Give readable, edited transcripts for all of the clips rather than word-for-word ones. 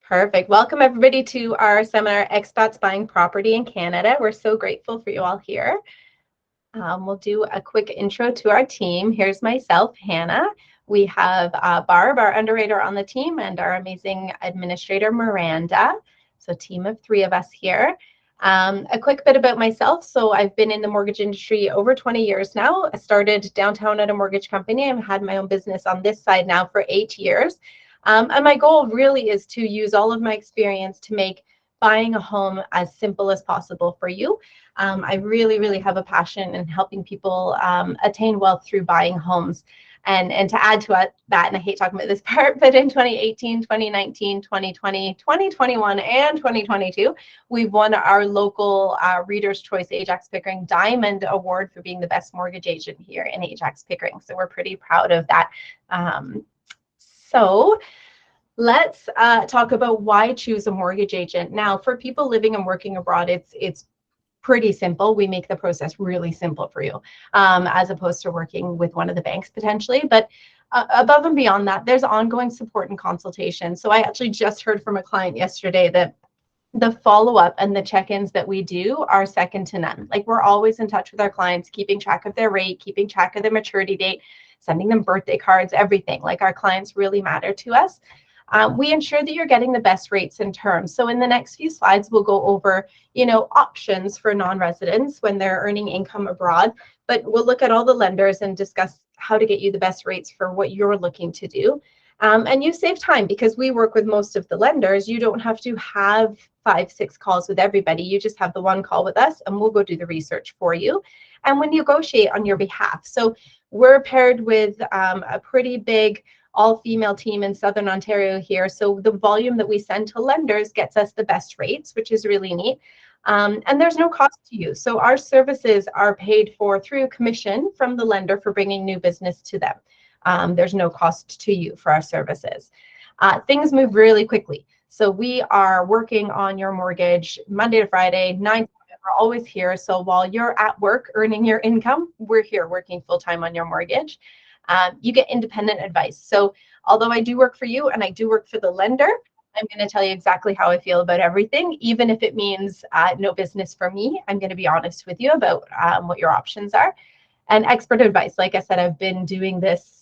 Perfect. Welcome everybody to our seminar, Expats Buying Property in Canada. We're so grateful for you all here. We'll do a quick intro to our team. Here's myself, Hannah. We have Barb, our underwriter on the team, and our amazing administrator, Miranda. So a team of 3 of us here. A quick bit about myself. So I've been in the mortgage industry over 20 years now. I started downtown at a mortgage company. I've had my own business on this side now for 8 years. And my goal really is to use all of my experience to make buying a home as simple as possible for you. I really have a passion in helping people attain wealth through buying homes. And to add to that, and I hate talking about this part, but in 2018, 2019, 2020, 2021, and 2022, we've won our local Reader's Choice Ajax Pickering Diamond Award for being the best mortgage agent here in Ajax Pickering. So we're pretty proud of that. So let's talk about why choose a mortgage agent. Now, for people living and working abroad, it's pretty simple. We make the process really simple for you, as opposed to working with one of the banks potentially. But above and beyond that, there's ongoing support and consultation. So I actually just heard from a client yesterday that the follow-up and the check-ins that we do are second to none. Like, we're always in touch with our clients, keeping track of their rate, keeping track of their maturity date, sending them birthday cards, everything. Like, our clients really matter to us. We ensure that you're getting the best rates and terms. So in the next few slides, we'll go over, options for non-residents when they're earning income abroad, but we'll look at all the lenders and discuss how to get you the best rates for what you're looking to do. And you save time because we work with most of the lenders. You don't have to have 5-6 calls with everybody. You just have the one call with us and we'll go do the research for you. And we negotiate on your behalf. So we're paired with a pretty big all-female team in Southern Ontario here. So the volume that we send to lenders gets us the best rates, which is really neat. And there's no cost to you. So our services are paid for through commission from the lender for bringing new business to them. There's no cost to you for our services. Things move really quickly. So we are working on your mortgage Monday to Friday, 9 to 5. We're always here. So while you're at work earning your income, we're here working full-time on your mortgage. You get independent advice. So although I do work for you and I do work for the lender, I'm going to tell you exactly how I feel about everything, even if it means no business for me. I'm going to be honest with you about what your options are. And expert advice, like I said, I've been doing this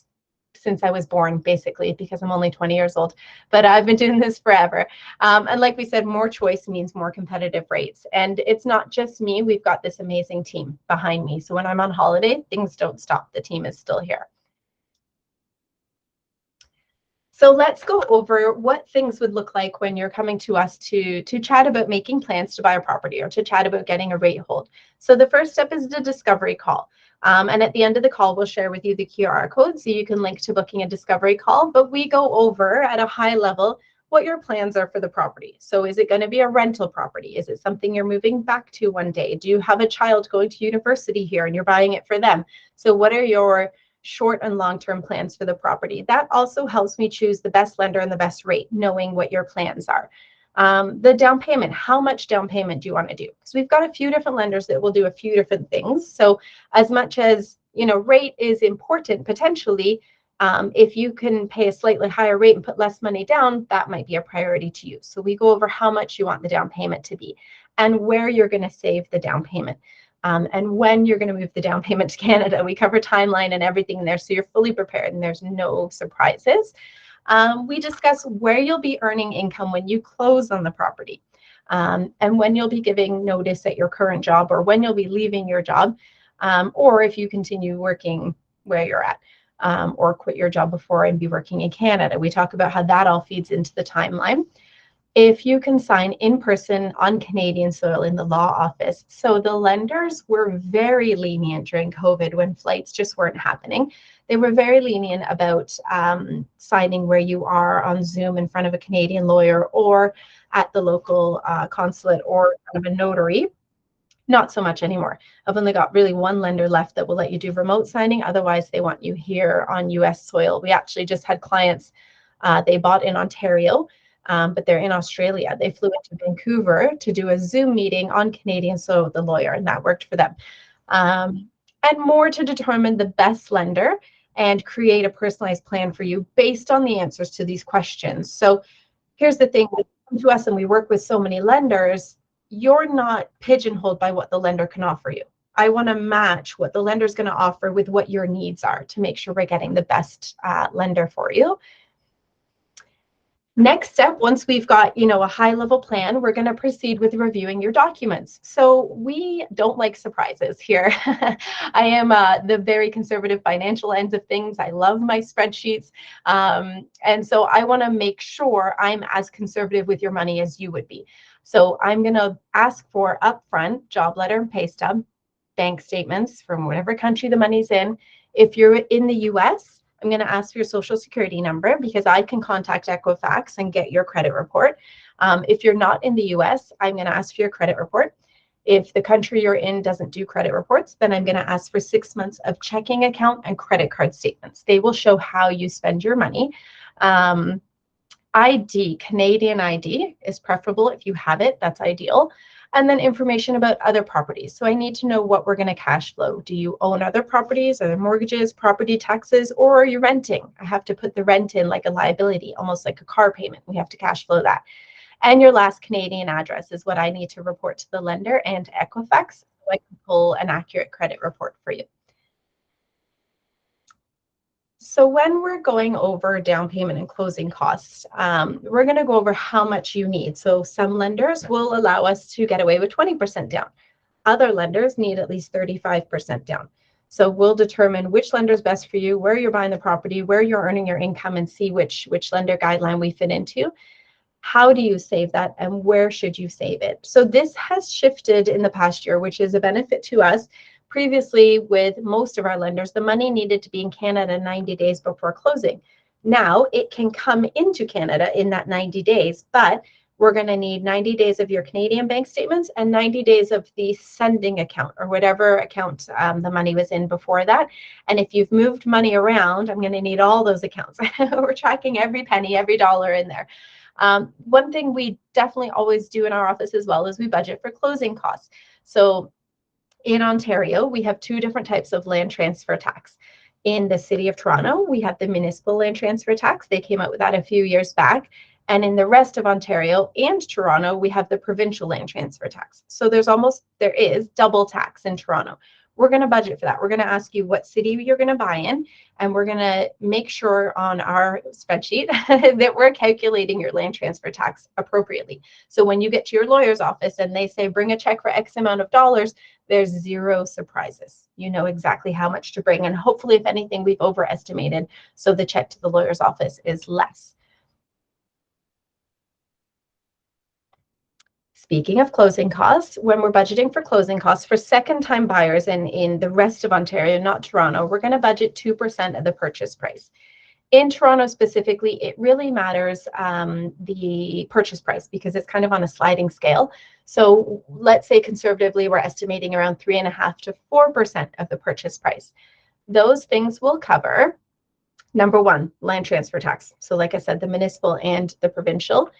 since I was born, basically, because I'm only 20 years old, but I've been doing this forever. And like we said, more choice means more competitive rates. And it's not just me. We've got this amazing team behind me. So when I'm on holiday, things don't stop. The team is still here. So let's go over what things would look like when you're coming to us to chat about making plans to buy a property or to chat about getting a rate hold. So the first step is the discovery call. And at the end of the call, we'll share with you the QR code so you can link to booking a discovery call. But we go over at a high level what your plans are for the property. So is it going to be a rental property? Is it something you're moving back to one day? Do you have a child going to university here and you're buying it for them? So what are your short and long-term plans for the property? That also helps me choose the best lender and the best rate, knowing what your plans are. The down payment, how much down payment do you want to do? Because we've got a few different lenders that will do a few different things. So as much as, rate is important potentially, if you can pay a slightly higher rate and put less money down, that might be a priority to you. So we go over how much you want the down payment to be and where you're going to save the down payment. And when you're going to move the down payment to Canada. We cover timeline and everything in there, so you're fully prepared and there's no surprises. We discuss where you'll be earning income when you close on the property, and when you'll be giving notice at your current job or when you'll be leaving your job, or if you continue working where you're at, or quit your job before and be working in Canada. We talk about how that all feeds into the timeline. If you can sign in person on Canadian soil in the law office. So the lenders were very lenient during COVID when flights just weren't happening. They were very lenient about signing where you are on Zoom in front of a Canadian lawyer or at the local consulate or kind of a notary. Not so much anymore. I've only got really one lender left that will let you do remote signing. Otherwise, they want you here on US soil. We actually just had clients, they bought in Ontario, but they're in Australia. They flew into Vancouver to do a Zoom meeting on Canadian soil with the lawyer, and that worked for them. And more to determine the best lender and create a personalized plan for you based on the answers to these questions. So Here's the thing, when you come to us and we work with so many lenders, you're not pigeonholed by what the lender can offer you. I want to match what the lender's going to offer with what your needs are to make sure we're getting the best lender for you. Next step, once we've got, a high level plan, we're going to proceed with reviewing your documents. So we don't like surprises here. I am the very conservative financial end of things. I love my spreadsheets. And so I want to make sure I'm as conservative with your money as you would be. So I'm going to ask for upfront job letter and pay stub, bank statements from whatever country the money's in. If you're in the US, I'm going to ask for your social security number because I can contact Equifax and get your credit report. If you're not in the US, I'm going to ask for your credit report. If the country you're in doesn't do credit reports, then I'm going to ask for 6 months of checking account and credit card statements. They will show how you spend your money. ID, Canadian ID is preferable if you have it, that's ideal. And then information about other properties. So I need to know what we're going to cash flow. Do you own other properties? Are there mortgages, property taxes, or are you renting? I have to put the rent in like a liability, almost like a car payment. We have to cash flow that. And your last Canadian address is what I need to report to the lender and Equifax so I can pull an accurate credit report for you. So when we're going over down payment and closing costs, we're going to go over how much you need. So some lenders will allow us to get away with 20% down. Other lenders need at least 35% down. So we'll determine which lender is best for you, where you're buying the property, where you're earning your income, and see which lender guideline we fit into. How do you save that, and where should you save it? So this has shifted in the past year, which is a benefit to us. Previously, with most of our lenders, the money needed to be in Canada 90 days before closing. Now it can come into Canada in that 90 days, but we're going to need 90 days of your Canadian bank statements and 90 days of the sending account or whatever account the money was in before that. And if you've moved money around, I'm going to need all those accounts. We're tracking every penny, every dollar in there. One thing we definitely always do in our office as well is we budget for closing costs. So in Ontario, we have two different types of land transfer tax. In the city of Toronto, we have the municipal land transfer tax. They came out with that a few years back. And in the rest of Ontario and Toronto, we have the provincial land transfer tax. So there is double tax in Toronto. We're going to budget for that. We're going to ask you what city you're going to buy in, and we're going to make sure on our spreadsheet that we're calculating your land transfer tax appropriately. So when you get to your lawyer's office and they say, bring a check for X amount of dollars, there's zero surprises. You know exactly how much to bring. And hopefully, if anything, we've overestimated. So the check to the lawyer's office is less. Speaking of closing costs, when we're budgeting for closing costs for second-time buyers in the rest of Ontario, not Toronto, we're going to budget 2% of the purchase price. In Toronto specifically, it really matters the purchase price because it's kind of on a sliding scale. So let's say conservatively, we're estimating around 3.5% to 4% of the purchase price. Those things will cover, number one, land transfer tax. So like I said, the municipal and the provincial.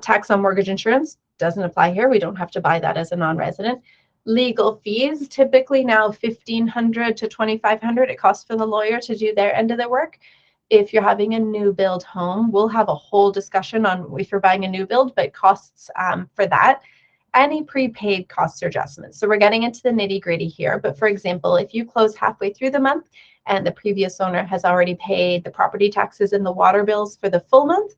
Tax on mortgage insurance doesn't apply here. We don't have to buy that as a non-resident. Legal fees, typically now $1,500 to $2,500 it costs for the lawyer to do their end of the work. If you're having a new build home, we'll have a whole discussion on if you're buying a new build, but costs for that. Any prepaid costs or adjustments. So we're getting into the nitty gritty here. But for example, if you close halfway through the month and the previous owner has already paid the property taxes and the water bills for the full month,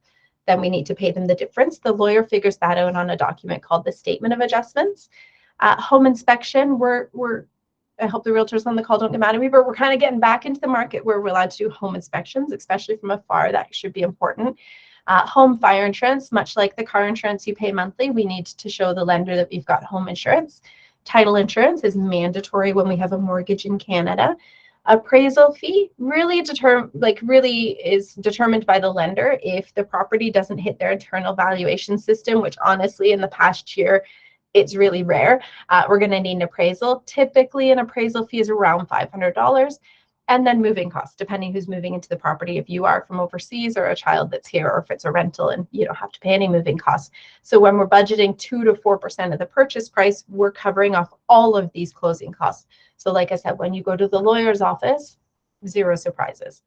then we need to pay them the difference. The lawyer figures that out on a document called the Statement of Adjustments. Home inspection, I hope the realtors on the call don't get mad at me, but we're kind of getting back into the market where we're allowed to do home inspections, especially from afar. That should be important. Home fire insurance, much like the car insurance you pay monthly, we need to show the lender that we've got home insurance. Title insurance is mandatory when we have a mortgage in Canada. Appraisal fee really is determined by the lender. If the property doesn't hit their internal valuation system, which honestly in the past year it's really rare, we're going to need an appraisal. Typically an appraisal fee is around $500. And then moving costs, depending who's moving into the property. If you are from overseas or a child that's here, or if it's a rental and you don't have to pay any moving costs. So when we're budgeting 2 to 4% of the purchase price, we're covering off all of these closing costs. So like I said, when you go to the lawyer's office, zero surprises.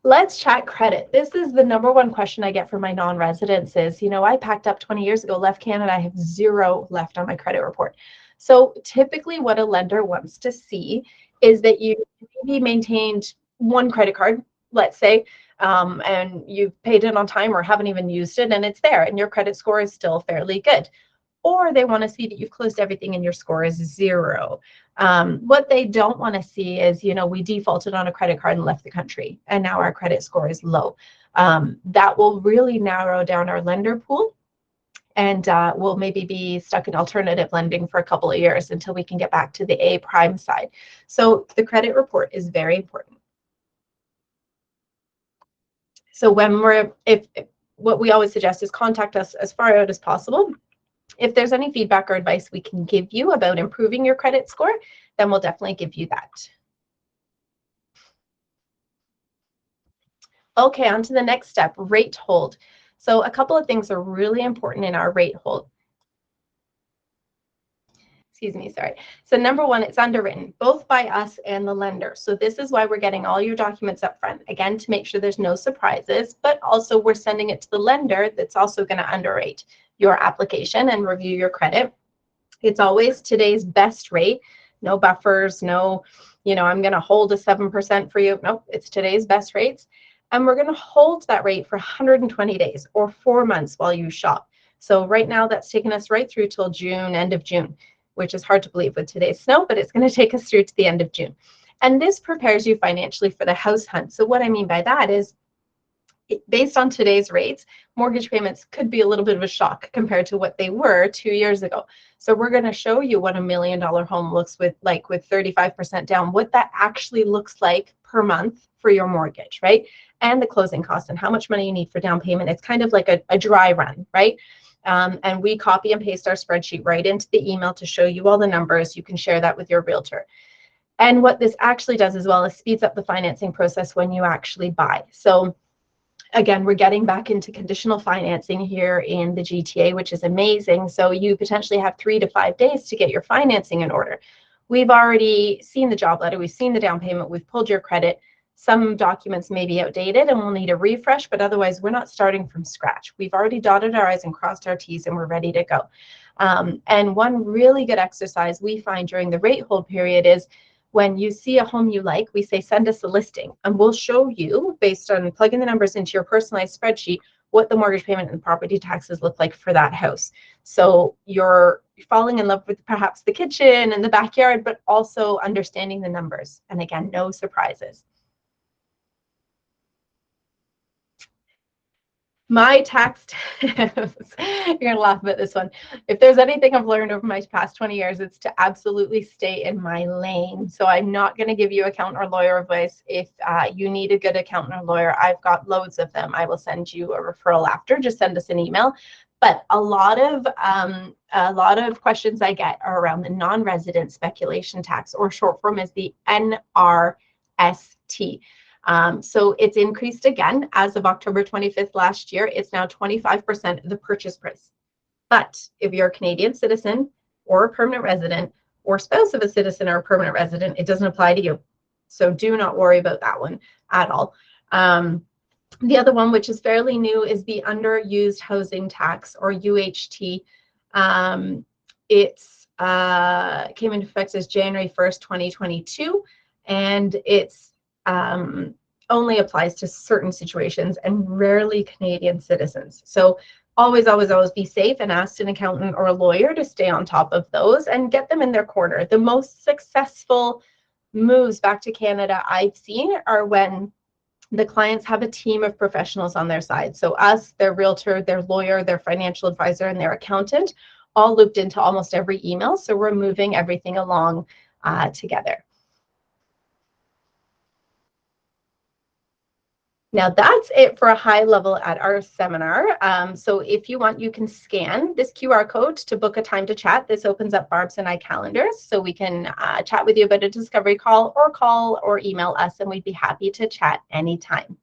Let's chat credit. This is the number one question I get from my non-residents is, I packed up 20 years ago, left Canada, I have zero left on my credit report. So typically what a lender wants to see is that you maybe maintained one credit card, let's say, and you've paid it on time or haven't even used it and it's there and your credit score is still fairly good. Or they want to see that you've closed everything and your score is zero. What they don't want to see is, we defaulted on a credit card and left the country, and now our credit score is low. That will really narrow down our lender pool, and we'll maybe be stuck in alternative lending for a couple of years until we can get back to the A prime side. So the credit report is very important. So what we always suggest is contact us as far out as possible. If there's any feedback or advice we can give you about improving your credit score, then we'll definitely give you that. Okay, on to the next step, rate hold. So a couple of things are really important in our rate hold. Excuse me, sorry. So number one, it's underwritten, both by us and the lender. So this is why we're getting all your documents up front, again, to make sure there's no surprises, but also we're sending it to the lender that's also going to underwrite your application and review your credit. It's always today's best rate, no buffers, no, I'm going to hold a 7% for you. Nope, it's today's best rates. And we're going to hold that rate for 120 days or 4 months while you shop. So right now that's taken us right through till June, end of June, which is hard to believe with today's snow, but it's going to take us through to the end of June. And this prepares you financially for the house hunt. So what I mean by that is, based on today's rates, mortgage payments could be a little bit of a shock compared to what they were 2 years ago. So we're going to show you what $1 million home looks like with 35% down, what that actually looks like per month for your mortgage, right? And the closing costs and how much money you need for down payment. It's kind of like a dry run, right? And we copy and paste our spreadsheet right into the email to show you all the numbers. You can share that with your realtor. And what this actually does as well is speeds up the financing process when you actually buy. So again, we're getting back into conditional financing here in the GTA, which is amazing. So you potentially have 3 to 5 days to get your financing in order. We've already seen the job letter, we've seen the down payment, we've pulled your credit. Some documents may be outdated and we'll need a refresh, but otherwise we're not starting from scratch. We've already dotted our I's and crossed our T's and we're ready to go. And one really good exercise we find during the rate hold period is when you see a home you like, we say, send us a listing, and we'll show you, based on plugging the numbers into your personalized spreadsheet, what the mortgage payment and property taxes look like for that house. So you're falling in love with perhaps the kitchen and the backyard, but also understanding the numbers. And again, no surprises. My tax tips, you're going to laugh about this one. If there's anything I've learned over my past 20 years, it's to absolutely stay in my lane. So I'm not going to give you accountant or lawyer advice. If you need a good accountant or lawyer, I've got loads of them. I will send you a referral after. Just send us an email. But a lot of questions I get are around the non-resident speculation tax, or short form is the NRST. So it's increased again as of October 25th last year. It's now 25% of the purchase price. But if you're a Canadian citizen or a permanent resident or spouse of a citizen or a permanent resident, it doesn't apply to you. So do not worry about that one at all. The other one, which is fairly new, is the underused housing tax, or UHT. It's came into effect as January 1st, 2022, and it's only applies to certain situations and rarely Canadian citizens. So always, always, always be safe and ask an accountant or a lawyer to stay on top of those and get them in their corner. The most successful moves back to Canada I've seen are when the clients have a team of professionals on their side. So us, their realtor, their lawyer, their financial advisor, and their accountant, all looped into almost every email. So we're moving everything along together. Now that's it for a high level at our seminar. So if you want, you can scan this QR code to book a time to chat. This opens up Barb's and I calendars, so we can chat with you about a discovery call or email us, and we'd be happy to chat anytime.